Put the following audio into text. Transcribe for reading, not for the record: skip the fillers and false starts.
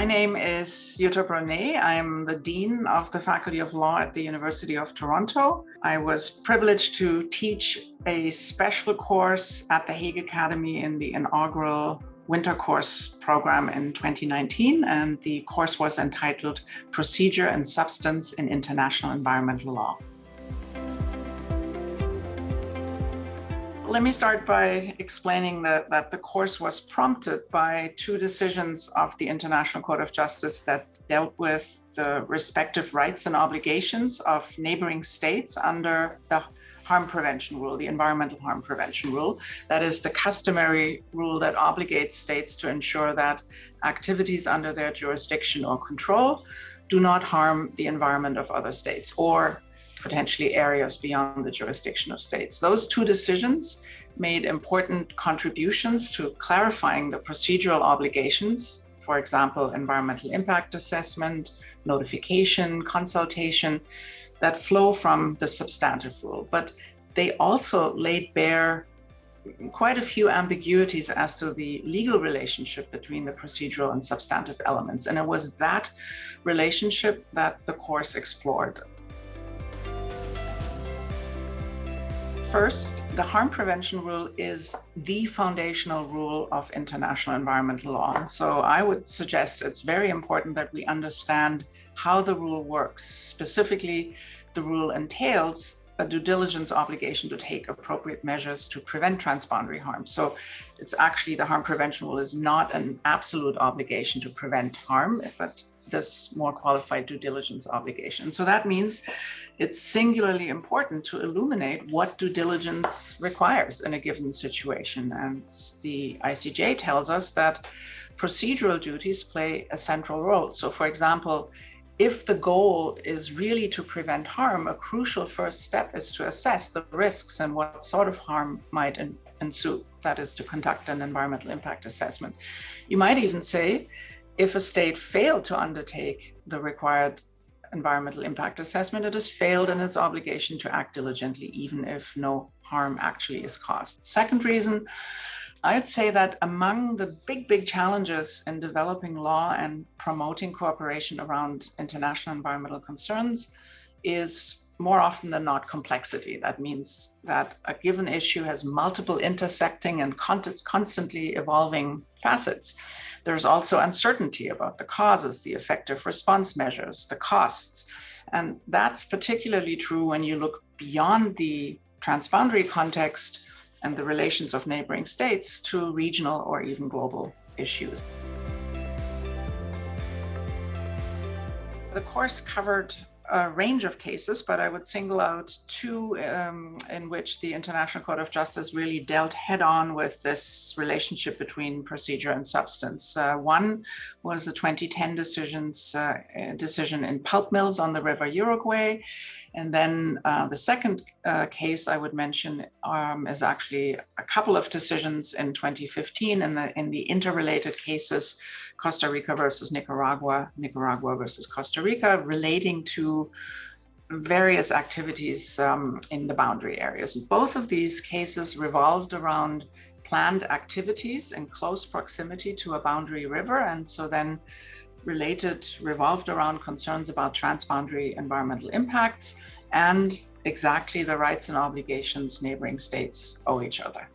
My name is Jutta Brunnée. I'm the Dean of the Faculty of Law at the University of Toronto. I was privileged to teach a special course at the Hague Academy in the inaugural winter course program in 2019, and the course was entitled Procedure and Substance in International Environmental Law. Let me start by explaining that the course was prompted by two decisions of the International Court of Justice that dealt with the respective rights and obligations of neighboring states under the harm prevention rule, the environmental harm prevention rule. That is the customary rule that obligates states to ensure that activities under their jurisdiction or control do not harm the environment of other states or potentially areas beyond the jurisdiction of states. Those two decisions made important contributions to clarifying the procedural obligations, for example, environmental impact assessment, notification, consultation, that flow from the substantive rule. But they also laid bare quite a few ambiguities as to the legal relationship between the procedural and substantive elements. And it was that relationship that the course explored. First, the harm prevention rule is the foundational rule of international environmental law. And so I would suggest it's very important that we understand how the rule works. Specifically, the rule entails a due diligence obligation to take appropriate measures to prevent transboundary harm. So it's actually, the harm prevention rule is not an absolute obligation to prevent harm, but this more qualified due diligence obligation. So that means it's singularly important to illuminate what due diligence requires in a given situation. And the ICJ tells us that procedural duties play a central role. So for example, if the goal is really to prevent harm, a crucial first step is to assess the risks and what sort of harm might ensue. That is, to conduct an environmental impact assessment. You might even say, if a state failed to undertake the required environmental impact assessment, it has failed in its obligation to act diligently, even if no harm actually is caused. Second reason, I'd say that among the big challenges in developing law and promoting cooperation around international environmental concerns is more often than not complexity. That means that a given issue has multiple intersecting and constantly evolving facets. There's also uncertainty about the causes, the effective response measures, the costs. And that's particularly true when you look beyond the transboundary context and the relations of neighboring states to regional or even global issues. The course covered a range of cases, but I would single out two in which the International Court of Justice really dealt head-on with this relationship between procedure and substance. One was the 2010 decision in pulp mills on the River Uruguay. And then the second case I would mention is actually a couple of decisions in 2015 in the interrelated cases, Costa Rica versus Nicaragua, Nicaragua versus Costa Rica, relating to various activities in the boundary areas. Both of these cases revolved around planned activities in close proximity to a boundary river, and so then revolved around concerns about transboundary environmental impacts and exactly the rights and obligations neighboring states owe each other.